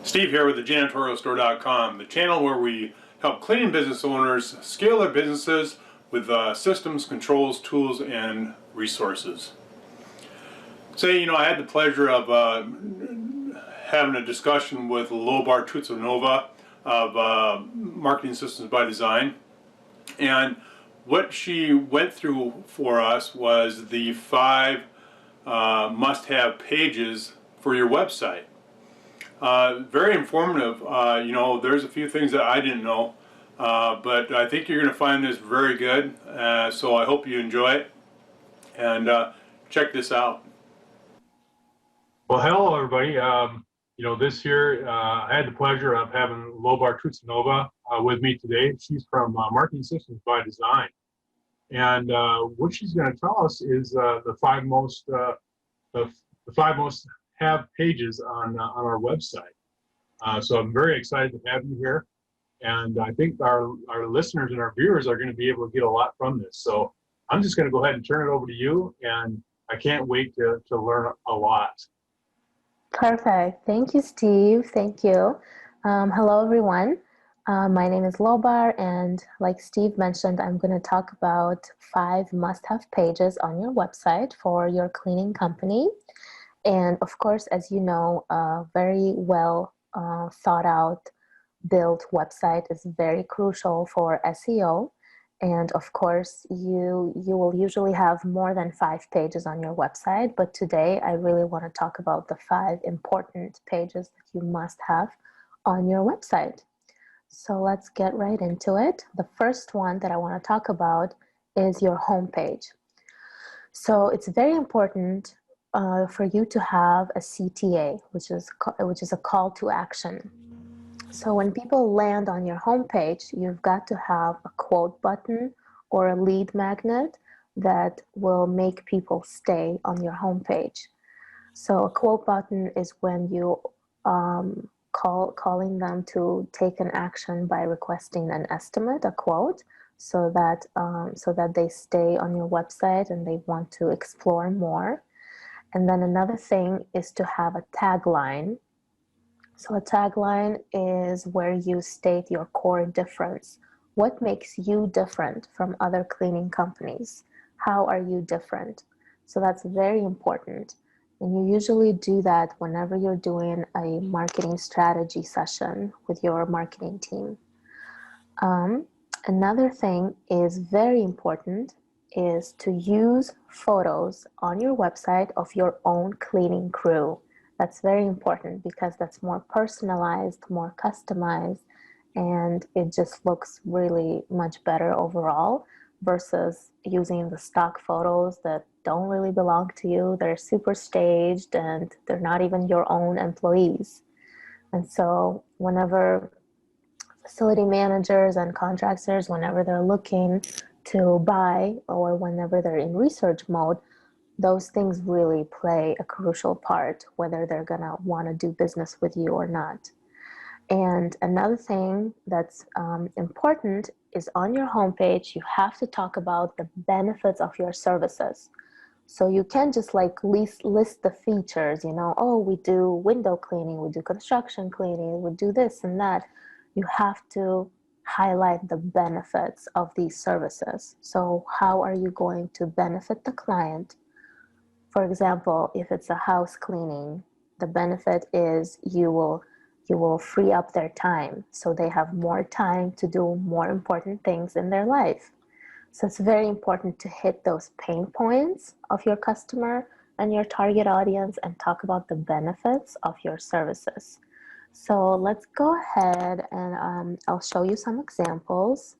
Steve here with the 𝗟𝗓𝗧.com, the channel where we help cleaning business owners scale their businesses with systems, controls, tools, and resources. I had the pleasure of having a discussion with 𝗟𝗓𝗧𝗦 of Marketing Systems by Design, and what she went through for us was the 5 must-have pages for your website. Very informative. There's a few things that I didn't know, but I think you're going to find this very good. So I hope you enjoy it, and check this out. Well, hello everybody. This year I had the pleasure of having 𝗟𝗓𝗧𝗦 with me today. She's from Marketing Systems by Design, and what she's going to tell us is the five most have pages on our website. So I'm very excited to have you here, and I think our listeners and our viewers are going to be able to get a lot from this. So I'm just going to go ahead and turn it over to you, and I can't wait to learn a lot. Perfect. Thank you, Steve. Thank you. Hello, everyone. My name is 𝗟𝗓𝗧𝗦, and like Steve mentioned, I'm going to talk about 5 must-have pages on your website for your cleaning company. And of course, as you know, a very well thought out, built website is very crucial for SEO. And of course, you will usually have more than 5 pages on your website. But today, I really want to talk about the 5 important pages that you must have on your website. So let's get right into it. The first one that I want to talk about is your homepage. So it's very important for you to have a CTA, which is a call to action. So when people land on your homepage, you've got to have a quote button or a lead magnet that will make people stay on your homepage. So a quote button is when you calling them to take an action by requesting an estimate, a quote, so that they stay on your website and they want to explore more. And then another thing is to have a tagline. So a tagline is where you state your core difference. What makes you different from other cleaning companies? How are you different? So that's very important. And you usually do that whenever you're doing a marketing strategy session with your marketing team. Another thing is very important is to use photos on your website of your own cleaning crew. That's very important because that's more personalized, more customized, and it just looks really much better overall versus using the stock photos that don't really belong to you. They're super staged and they're not even your own employees. And so whenever facility managers and contractors, whenever they're looking to buy or whenever they're in research mode, those things really play a crucial part, whether they're gonna wanna do business with you or not. And another thing that's important is on your homepage, you have to talk about the benefits of your services. So you can't just like list the features, oh, we do window cleaning, we do construction cleaning, we do this and that. You have to highlight the benefits of these services. So how are you going to benefit the client? For example, if it's a house cleaning, the benefit is you will free up their time, so they have more time to do more important things in their life. So it's very important to hit those pain points of your customer and your target audience and talk about the benefits of your services. So let's go ahead and I'll show you some examples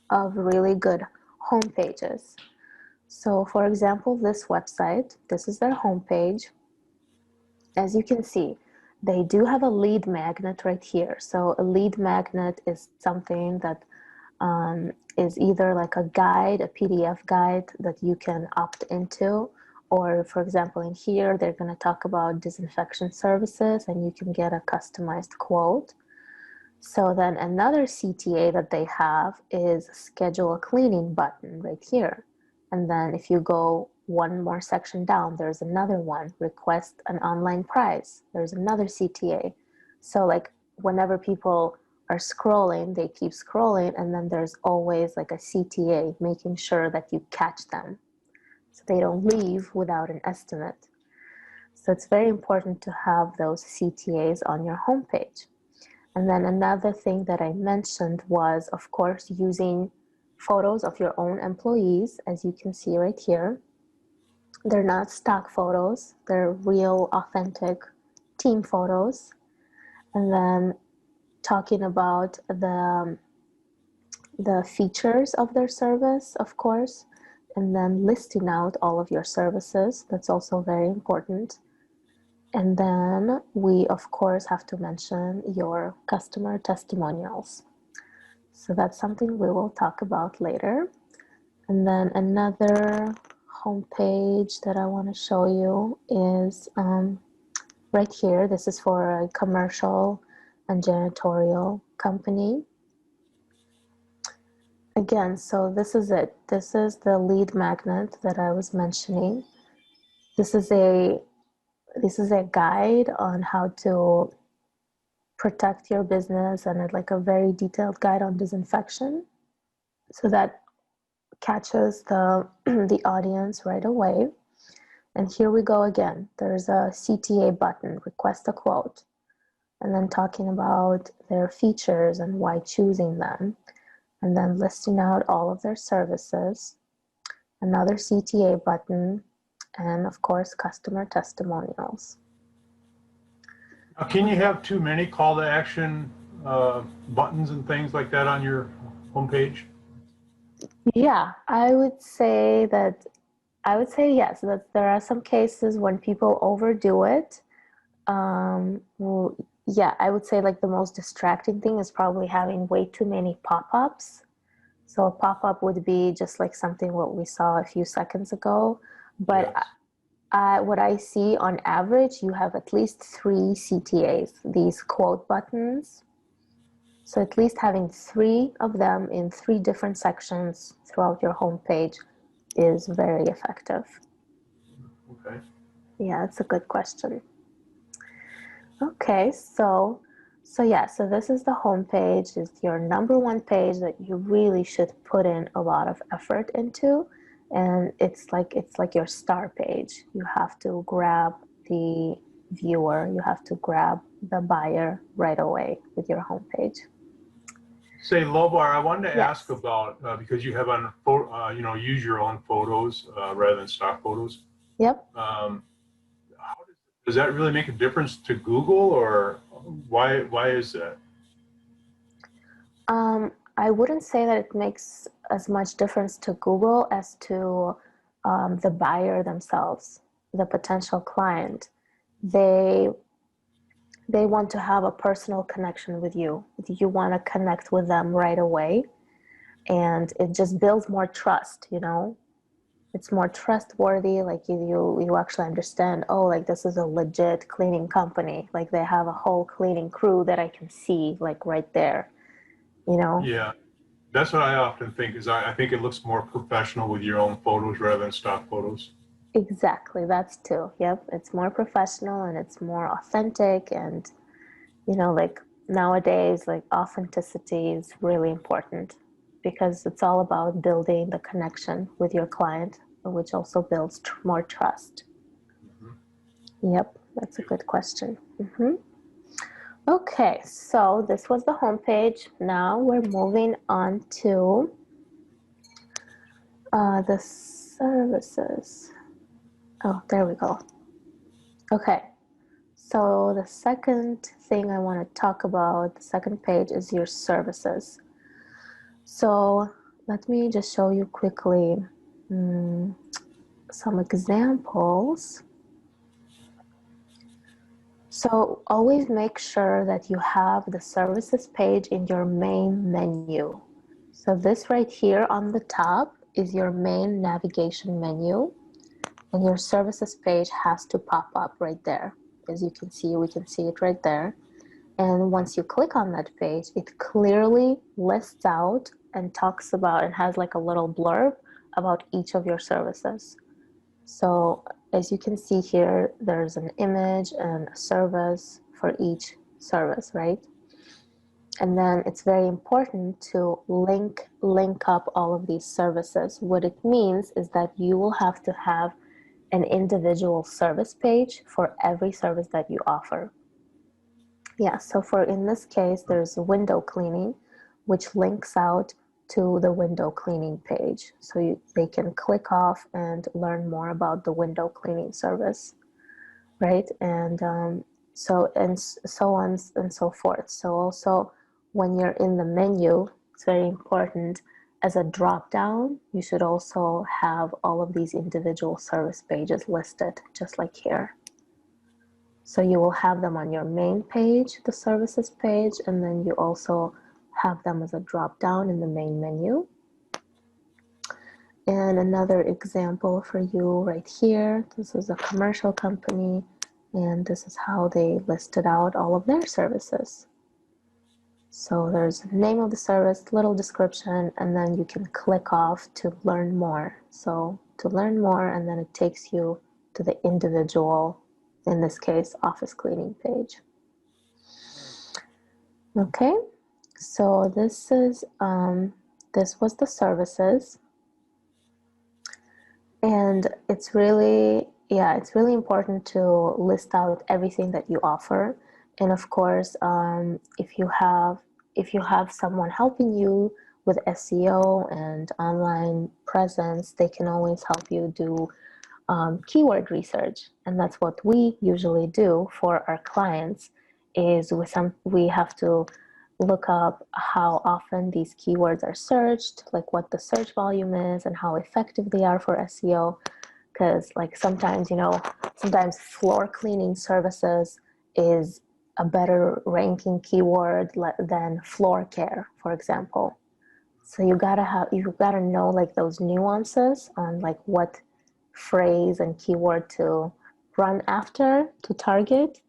of really good home pages. So for example, this website, this is their homepage. As you can see, they do have a lead magnet right here. So a lead magnet is something that is either like a guide, a PDF guide that you can opt into, or for example, in here, they're going to talk about disinfection services and you can get a customized quote. So then another CTA that they have is schedule a cleaning button right here. And then if you go one more section down, there's another one, request an online price. There's another CTA. So like whenever people are scrolling, they keep scrolling, and then there's always like a CTA making sure that you catch them so they don't leave without an estimate. So it's very important to have those CTAs on your homepage. And then another thing that I mentioned was, of course, using photos of your own employees, as you can see right here. They're not stock photos, they're real, authentic team photos. And then talking about the features of their service, of course, and then listing out all of your services. That's also very important. And then we, of course, have to mention your customer testimonials. So that's something we will talk about later. And then another homepage that I want to show you is right here. This is for a commercial and janitorial company. Again, so this is it. This is the lead magnet that I was mentioning. This is a guide on how to protect your business, and like a very detailed guide on disinfection. So that catches the audience right away. And here we go again. There's a CTA button, request a quote, and then talking about their features and why choosing them, and then listing out all of their services, another CTA button, and of course, customer testimonials. Now, can you have too many call to action buttons and things like that on your homepage? Yeah, I would say yes, that there are some cases when people overdo it. Well, yeah, I would say like the most distracting thing is probably having way too many pop-ups. So a pop-up would be just like something what we saw a few seconds ago. But yes. What I see on average, you have at least 3 CTAs, these quote buttons. So at least having 3 of them in 3 different sections throughout your homepage is very effective. Okay. Yeah, it's a good question. Okay, so this is the homepage. It's your #1 page that you really should put in a lot of effort into, and it's like your star page. You have to grab the viewer, you have to grab the buyer right away with your homepage. Say, Lobar, I wanted to Yes. ask about because you have on use your own photos rather than stock photos. Yep. Does that really make a difference to Google, or why is that? I wouldn't say that it makes as much difference to Google as to the buyer themselves, the potential client. They want to have a personal connection with you. You want to connect with them right away, and it just builds more trust, you know? It's more trustworthy, like you actually understand, oh, like this is a legit cleaning company. Like they have a whole cleaning crew that I can see like right there, you know? Yeah, that's what I often think, is I think it looks more professional with your own photos rather than stock photos. Exactly, that's too. Yep, it's more professional and it's more authentic, and you know, like nowadays, like authenticity is really important because it's all about building the connection with your client, which also builds more trust. Mm-hmm. Yep, that's a good question. Mm-hmm. Okay, so this was the homepage. Now we're moving on to the services. Oh, there we go. Okay, so the second thing I want to talk about, the second page, is your services. So let me just show you quickly some examples. So always make sure that you have the services page in your main menu. So this right here on the top is your main navigation menu, and your services page has to pop up right there. As you can see, we can see it right there. And once you click on that page, it clearly lists out and talks about, and has like a little blurb about each of your services. So as you can see here, there's an image and a service for each service, right? And then it's very important to link up all of these services. What it means is that you will have to have an individual service page for every service that you offer. Yeah, so in this case, there's window cleaning, which links out to the window cleaning page. So they can click off and learn more about the window cleaning service, right? And so on and so forth. So also, when you're in the menu, it's very important, as a drop down, you should also have all of these individual service pages listed, just like here. So you will have them on your main page, the services page, and then you also have them as a drop down in the main menu. And another example for you right here, this is a commercial company, and this is how they listed out all of their services. So there's the name of the service, little description, and then you can click off to learn more. So to learn more, and then it takes you to the individual, in this case, office cleaning page. Okay, so this is this was the services, and it's really important to list out everything that you offer. And of course, if you have someone helping you with SEO and online presence, they can always help you do keyword research. And that's what we usually do for our clients, is we have to look up how often these keywords are searched, like what the search volume is and how effective they are for SEO. Because like sometimes floor cleaning services is a better ranking keyword than floor care, for example. So you gotta know like those nuances on like what phrase and keyword to run after, to target.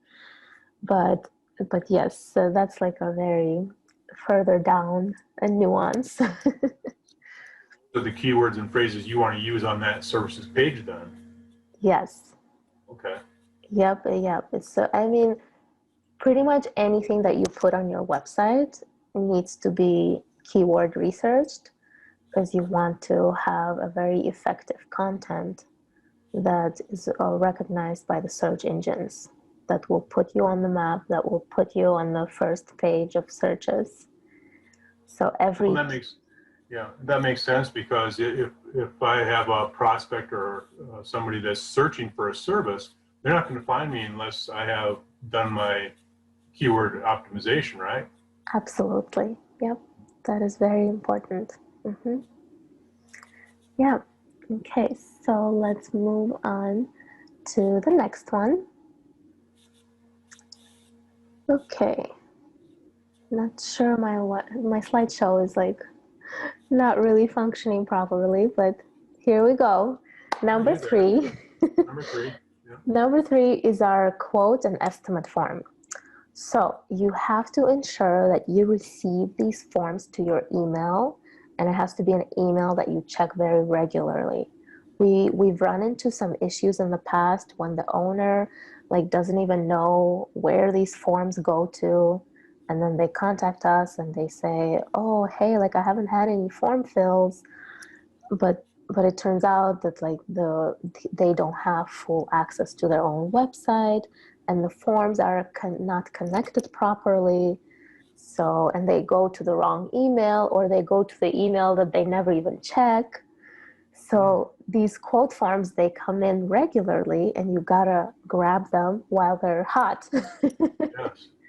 But yes, so that's like a very further down a nuance. So the keywords and phrases you want to use on that services page then? Yes. Okay. Yep. So I mean, pretty much anything that you put on your website needs to be keyword researched, because you want to have a very effective content that is recognized by the search engines, that will put you on the map, that will put you on the first page of searches. So Well, that makes sense, because if I have a prospect or somebody that's searching for a service, they're not going to find me unless I have done my keyword optimization, right? Absolutely. Yep. That is very important. Mm-hmm. Yeah. Okay. So let's move on to the next one. Okay. Not sure my slideshow is like not really functioning properly, but here we go. Number three. Number three. Yeah. Number three is our quote and estimate form. So you have to ensure that you receive these forms to your email, and it has to be an email that you check very regularly. We've run into some issues in the past when the owner like doesn't even know where these forms go to, and then they contact us and they say, oh, hey, like I haven't had any form fills, but it turns out that like they don't have full access to their own website, and the forms are not connected properly. So, and they go to the wrong email, or they go to the email that they never even check. So these quote forms, they come in regularly, and you gotta grab them while they're hot.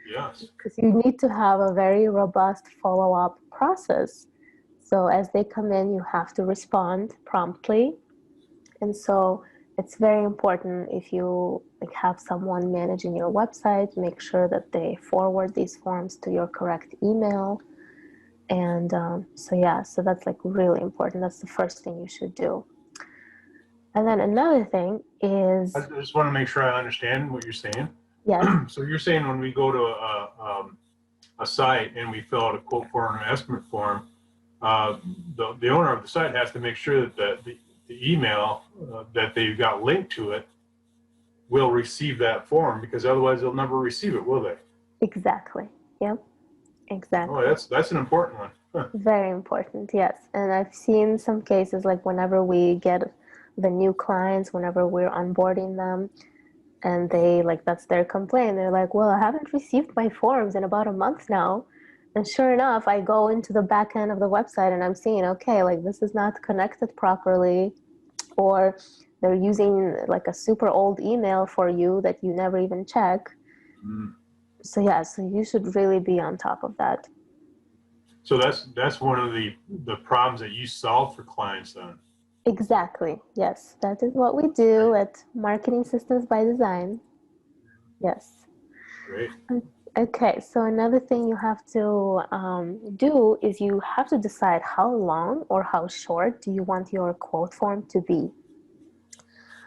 Yes. Because you need to have a very robust follow-up process. So as they come in, you have to respond promptly. And so it's very important, if you like have someone managing your website, make sure that they forward these forms to your correct email. And so that's like really important. That's the first thing you should do. And then another thing is, I just want to make sure I understand what you're saying. yes. So you're saying when we go to a site and we fill out a quote form or an estimate form, the owner of the site has to make sure that the email that they've got linked to it will receive that form, because otherwise they'll never receive it, will they? Exactly. Yep. Oh, Exactly. that's an important one. Huh. Very important, yes. And I've seen some cases like whenever we get the new clients, whenever we're onboarding them, and they like that's their complaint. They're like, "Well, I haven't received my forms in about a month now." And sure enough, I go into the back end of the website and I'm seeing, okay, like this is not connected properly, or they're using like a super old email for you that you never even check. Mm. So yeah, so you should really be on top of that. So that's one of the problems that you solve for clients then. Exactly. Yes, that is what we do at Marketing Systems by Design. Yes. Great. Okay, so another thing you have to do is you have to decide how long or how short do you want your quote form to be.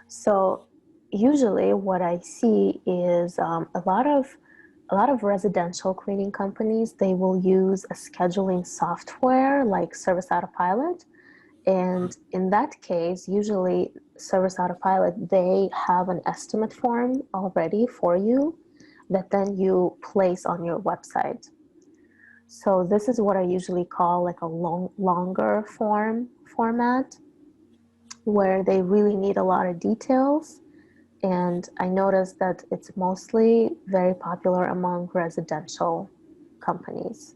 So usually what I see is a lot of residential cleaning companies, they will use a scheduling software like 𝗓𝗏𝗡𝗡. And in that case, usually 𝗓𝗏𝗡𝗡, they have an estimate form already for you that then you place on your website. So this is what I usually call like a longer format where they really need a lot of details. And I noticed that it's mostly very popular among residential companies.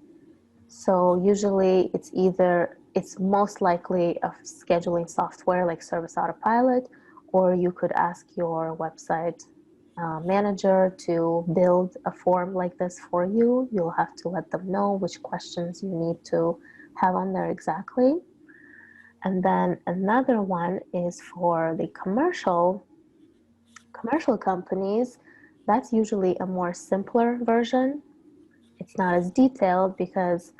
So usually it's most likely a scheduling software like 𝗓𝗏𝗡𝗡, or you could ask your website manager to build a form like this for you. You'll have to let them know which questions you need to have on there exactly. And then another one is for the commercial companies. That's usually a more simpler version. It's not as detailed because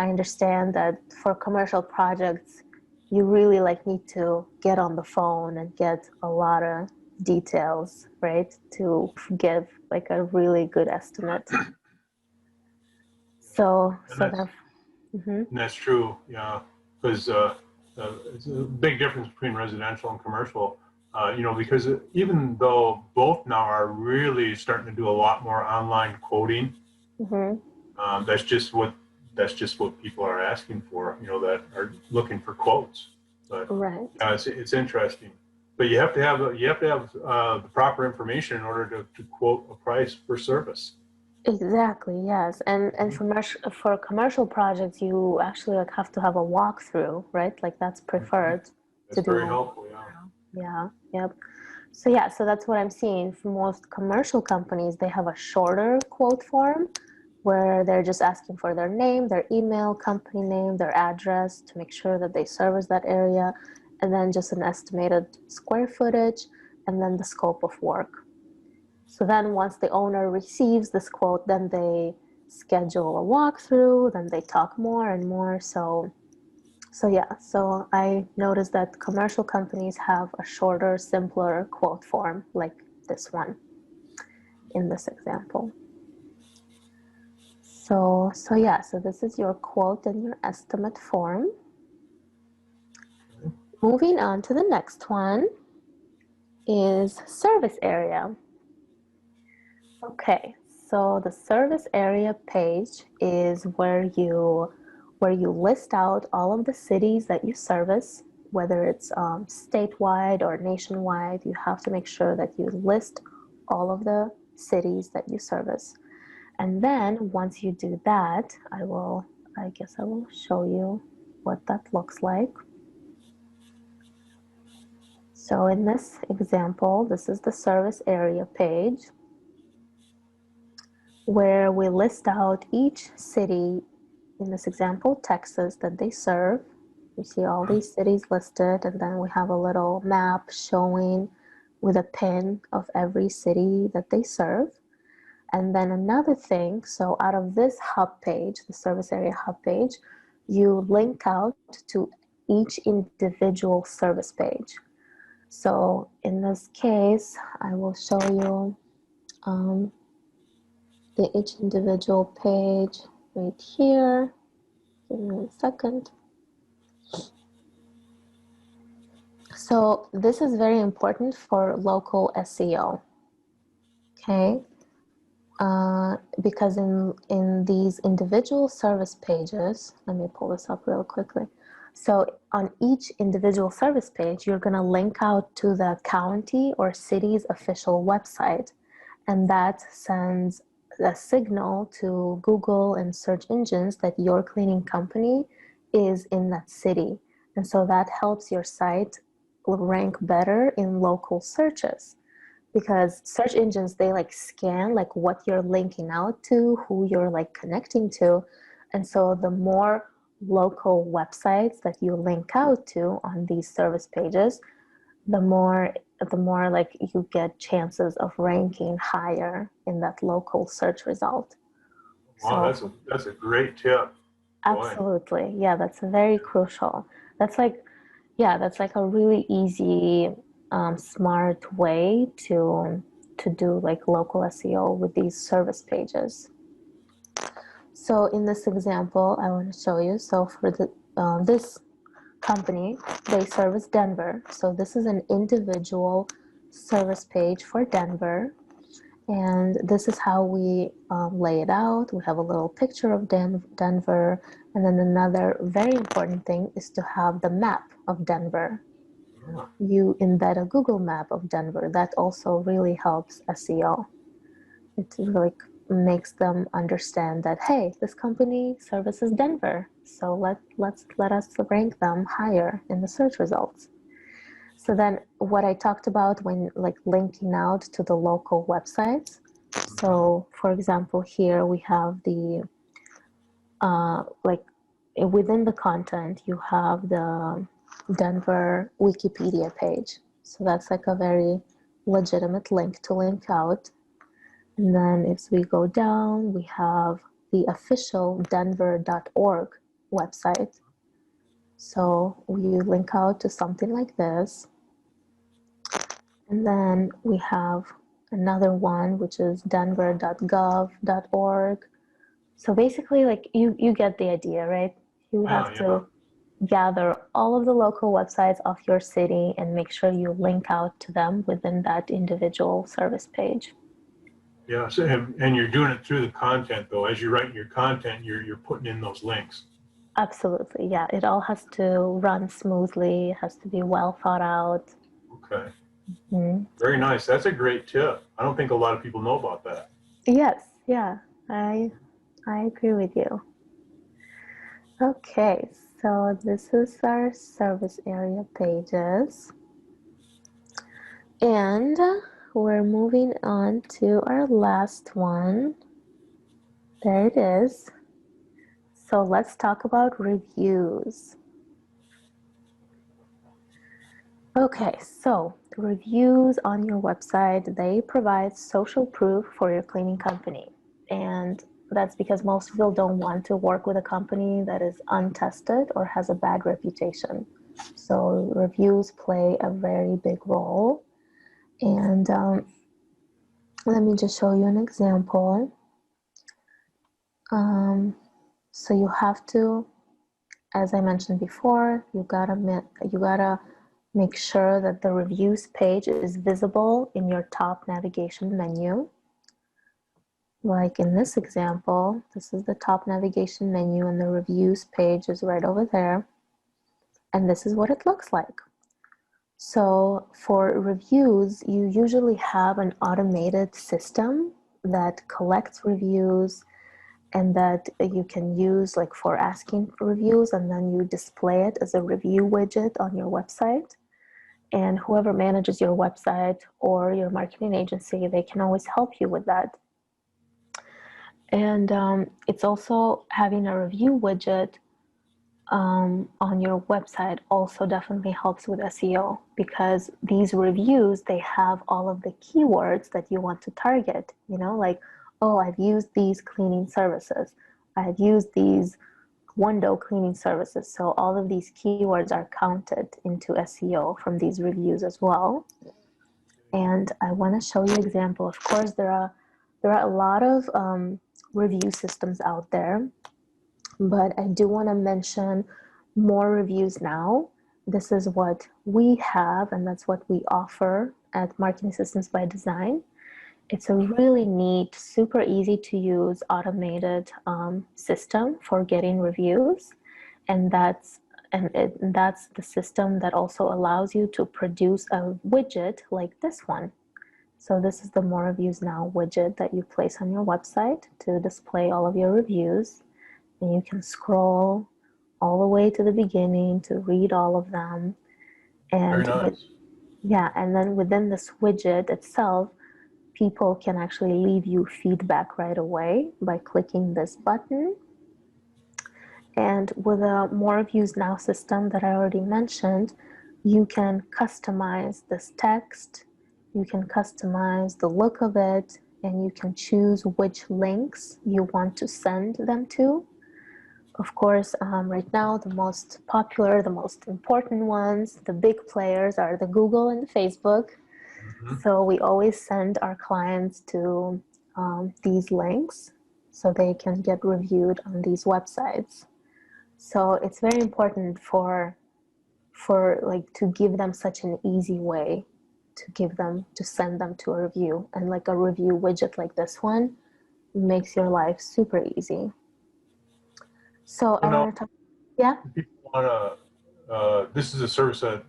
I understand that for commercial projects, you really like need to get on the phone and get a lot of details, right? To give like a really good estimate. So, And so that, mhm. that's true. Yeah, because it's a big difference between residential and commercial. Because even though both now are really starting to do a lot more online quoting, Mhm. that's just what people are asking for. That are looking for quotes. But Right. yeah, it's interesting. But you have to have the proper information in order to quote a price per service. Exactly, yes. And Mhm. for commercial projects, you actually like have to have a walkthrough, right? Like that's Mhm. preferred to That's very do. helpful. Yeah. Yeah, yep. So yeah, so that's what I'm seeing. For most commercial companies, they have a shorter quote form where they're just asking for their name, their email, company name, their address to make sure that they service that area, and then just an estimated square footage, and then the scope of work. So then once the owner receives this quote, then they schedule a walkthrough, then they talk more and more. So yeah, so I noticed that commercial companies have a shorter, simpler quote form like this one in this example. So yeah, so this is your quote and your estimate form. Moving on to the next one is service area. Okay, so the service area page is where you list out all of the cities that you service, whether it's statewide or nationwide. You have to make sure that you list all of the cities that you service. And then once you do that, I guess I will show you what that looks like. So in this example, this is the service area page where we list out each city, in this example, Texas, that they serve. You see all these cities listed, and then we have a little map showing with a pin of every city that they serve. And then another thing, so out of this hub page, the service area hub page, you link out to each individual service page. So in this case, I will show you each individual page right here. Give me a second. So this is very important for local SEO. Okay. because in these individual service pages, let me pull this up real quickly. So on each individual service page, you're going to link out to the county or city's official website, and that sends a signal to Google and search engines that your cleaning company is in that city. And so that helps your site rank better in local searches, because search engines, they like scan like what you're linking out to, who you're like connecting to. And so the more local websites that you link out to on these service pages, the more like you get chances of ranking higher in that local search result. Wow, that's a great tip. Absolutely. Yeah, that's very crucial. That's like, yeah, that's like a really easy, smart way to do like local SEO with these service pages. So in this example, I want to show you. So for the this company, they service Denver. So this is an individual service page for Denver. And this is how we lay it out. We have a little picture of Denver. And then another very important thing is to have the map of Denver. You embed a Google map of Denver. That also really helps SEO. It really makes them understand that, hey, this company services Denver. So let us rank them higher in the search results. So then what I talked about when like linking out to the local websites. So for example, here we have the, like within the content, you have the Denver Wikipedia page. So that's like a very legitimate link to link out. And then if we go down, we have the official denver.org website. So we link out to something like this. And then we have another one, which is denver.gov.org. So basically, like you get the idea, right? You have to gather all of the local websites of your city and make sure you link out to them within that individual service page. Yeah, so, and you're doing it through the content, though. As you're writing your content, you're putting in those links. Absolutely, yeah. It all has to run smoothly. It has to be well thought out. Okay. Very nice. That's a great tip. I don't think a lot of people know about that. Yes, yeah, I agree with you. Okay, so this is our service area pages. And we're moving on to our last one. There it is. So let's talk about reviews. Okay, so reviews on your website, they provide social proof for your cleaning company. And that's because most people don't want to work with a company that is untested or has a bad reputation. So reviews play a very big role. And let me just show you an example. So you have to, as I mentioned before, you gotta make sure that the reviews page is visible in your top navigation menu. Like in this example, this is the top navigation menu and the reviews page is right over there. And this is what it looks like. So for reviews, you usually have an automated system that collects reviews and that you can use like for asking for reviews, and then you display it as a review widget on your website. And whoever manages your website or your marketing agency, they can always help you with that. And it's also having a review widget on your website also definitely helps with SEO, because these reviews, they have all of the keywords that you want to target, you know, like, oh, I've used these cleaning services. I've used these window cleaning services. So all of these keywords are counted into SEO from these reviews as well. And I want to show you an example. Of course, there are a lot of review systems out there, but I do want to mention more reviews now. This is what we have, and that's what we offer at Marketing Systems by Design. It's a really neat, super easy to use automated system for getting reviews. And that's the system that also allows you to produce a widget like this one. So this is the More Reviews Now widget that you place on your website to display all of your reviews. And you can scroll all the way to the beginning to read all of them. And Very nice. and then within this widget itself, people can actually leave you feedback right away by clicking this button. And with a More Reviews Now system that I already mentioned, you can customize this text, you can customize the look of it, and you can choose which links you want to send them to. Of course, right now, the most popular, the most important ones, the big players are the Google and the Facebook. So we always send our clients to these links so they can get reviewed on these websites. So it's very important for like to give them such an easy way to send them to a review. And like a review widget like this one makes your life super easy. So I want to talk, yeah? People want to, this is a service that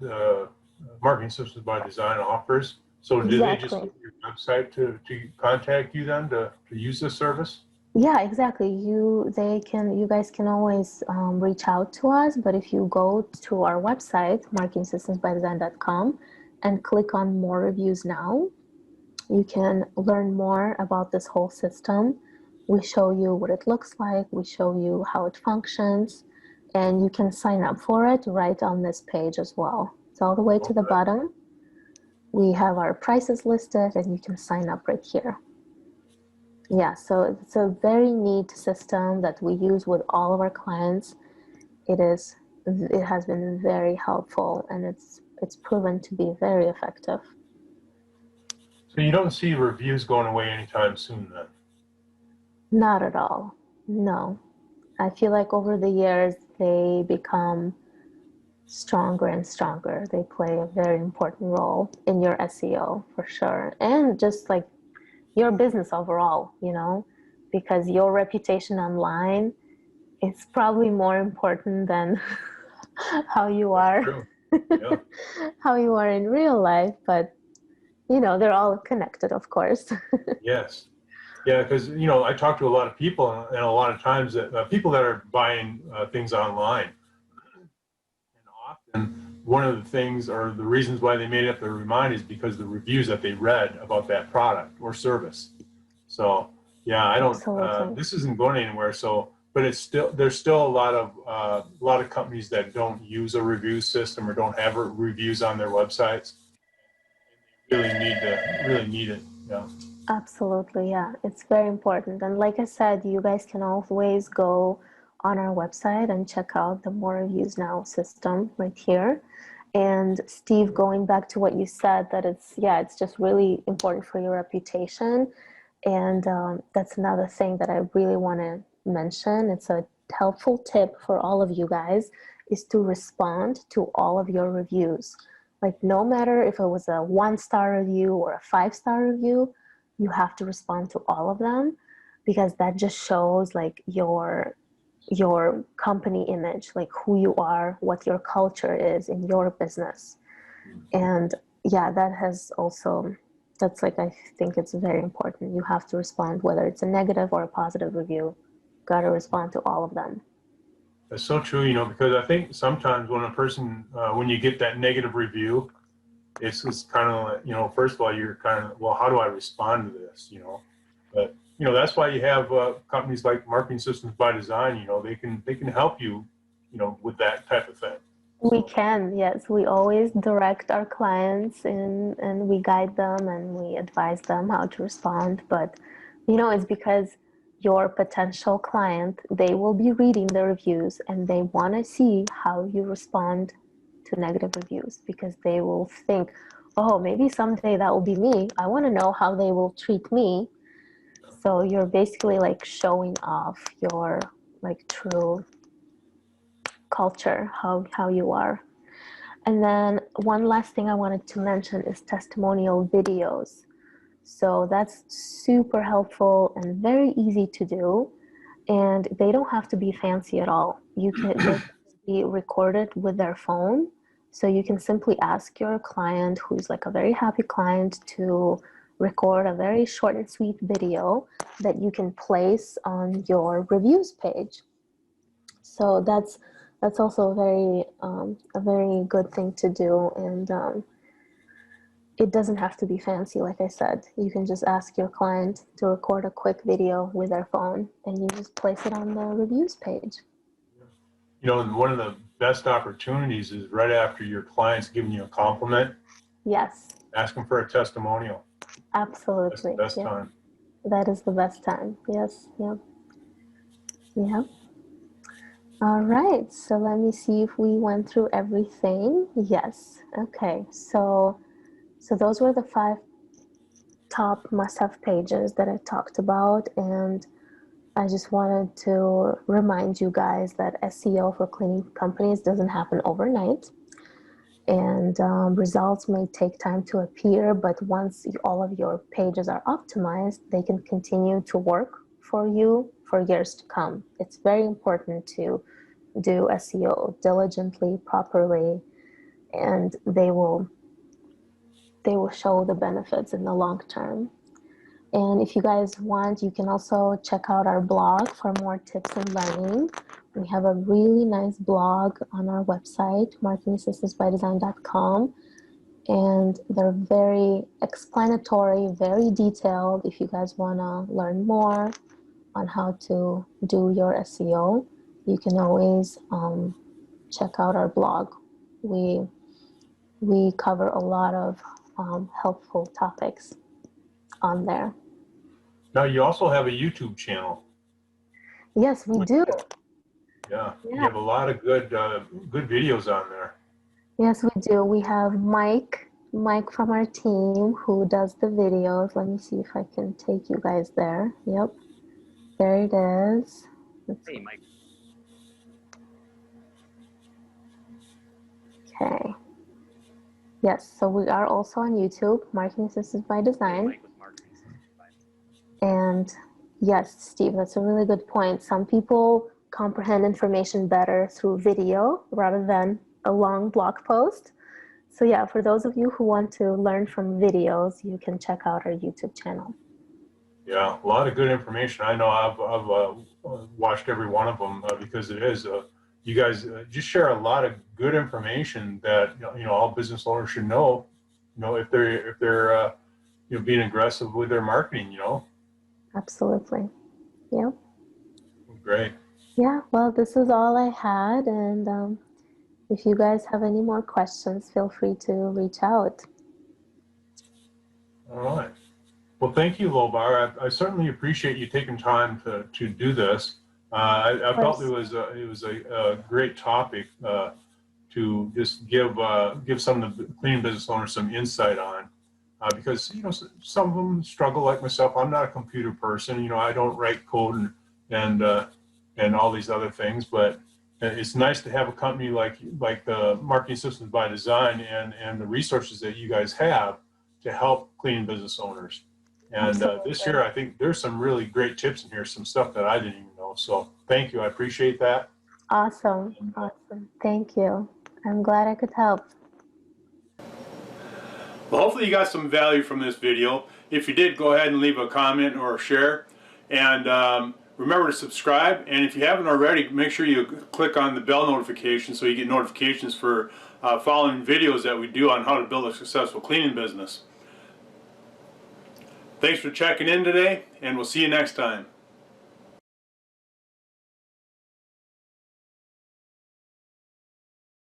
Marketing Systems by Design offers. So do they just go to your website to contact you then to use this service? Yeah, exactly. You guys can always reach out to us, but if you go to our website, marketingsystemsbydesign.com, and click on More Reviews Now, you can learn more about this whole system. We show you what it looks like, we show you how it functions, and you can sign up for it right on this page as well. It's all the way to the bottom. We have our prices listed, and you can sign up right here. Yeah, so it's a very neat system that we use with all of our clients. It has been very helpful, and it's proven to be very effective. So you don't see reviews going away anytime soon then? Not at all, no. I feel like over the years, they become stronger and stronger. They play a very important role in your SEO for sure. And just like your business overall, you know, because your reputation online is probably more important than how you are, Yeah. how you are in real life. But, you know, they're all connected, of course. Yes. Yeah, because, you know, I talk to a lot of people, and a lot of times that people that are buying things online, and often one of the things or the reasons why they made up their mind is because the reviews that they read about that product or service. So yeah, I don't. This isn't going anywhere. So, but it's still there's still a lot of companies that don't use a review system or don't have reviews on their websites. Really need it. Yeah. Absolutely, yeah. It's very important. And like I said, you guys can always go on our website and check out the More Reviews Now system right here. And Steve, going back to what you said, that it's just really important for your reputation. And that's another thing that I really want to mention. It's a helpful tip for all of you guys is to respond to all of your reviews. Like no matter if it was a 1-star review or a 5-star review, you have to respond to all of them, because that just shows like your company image, like who you are, what your culture is in your business. And yeah, that's like, I think it's very important. You have to respond, whether it's a negative or a positive review, got to respond to all of them. That's so true, you know, because I think sometimes when a person, when you get that negative review, it's kind of like, you know, first of all, you're kind of, well, how do I respond to this, you know? But, you know, that's why you have companies like Marketing Systems by Design, you know, they can help you, you know, with that type of thing. We can, yes. We always direct our clients and we guide them and we advise them how to respond. But, you know, it's because your potential client, they will be reading the reviews and they want to see how you respond to negative reviews, because they will think, oh, maybe someday that will be me. I want to know how they will treat me. So you're basically like showing off your like true culture, how you are. And then one last thing I wanted to mention is testimonial videos. So that's super helpful and very easy to do. And they don't have to be fancy at all. They can be recorded with their phone. So you can simply ask your client, who's like a very happy client, to record a very short and sweet video that you can place on your reviews page. So that's also a very good thing to do. And it doesn't have to be fancy, like I said. You can just ask your client to record a quick video with their phone, and you just place it on the reviews page. You know, and one of the best opportunities is right after your client's giving you a compliment. Yes. Ask them for a testimonial. Absolutely. That's the best time. That is the best time. Yes. Yep. Yep. All right. So let me see if we went through everything. Yes. Okay. So those were the 5 top must-have pages that I talked about, and I just wanted to remind you guys that SEO for cleaning companies doesn't happen overnight, and results may take time to appear, but once all of your pages are optimized, they can continue to work for you for years to come. It's very important to do SEO diligently, properly, and they will show the benefits in the long term. And if you guys want, you can also check out our blog for more tips and learning. We have a really nice blog on our website, marketingassistancesbydesign.com, and they're very explanatory, very detailed. If you guys want to learn more on how to do your SEO, you can always check out our blog. We cover a lot of helpful topics on there. Now you also have a YouTube channel. Yes, we do. Yeah, you have a lot of good videos on there. Yes, we do. We have Mike from our team who does the videos. Let me see if I can take you guys there. Yep, there it is. Hey, Mike. Okay. Yes, so we are also on YouTube, Marketing Assistance by Design. And yes, Steve, that's a really good point. Some people comprehend information better through video rather than a long blog post. So yeah, for those of you who want to learn from videos, you can check out our YouTube channel. Yeah, a lot of good information. I know I've watched every one of them because it is you guys just share a lot of good information that all business owners should know. If they're being aggressive with their marketing. Absolutely. Yep. Great. Yeah. Well, this is all I had, and if you guys have any more questions, feel free to reach out. All right. Well, thank you, 𝗟𝗚. I certainly appreciate you taking time to do this. I felt it was a great topic to just give some of the cleaning business owners some insight on, because some of them struggle like myself. I'm not a computer person. I don't write code and all these other things, but it's nice to have a company like the Marketing Systems by Design and the resources that you guys have to help cleaning business owners. And this year, I think there's some really great tips in here, some stuff that I didn't even know. So thank you. I appreciate that. Awesome. Awesome. Thank you. I'm glad I could help. Well, hopefully you got some value from this video. If you did, go ahead and leave a comment or a share. And remember to subscribe. And if you haven't already, make sure you click on the bell notification so you get notifications for following videos that we do on how to build a successful cleaning business. Thanks for checking in today, and we'll see you next time.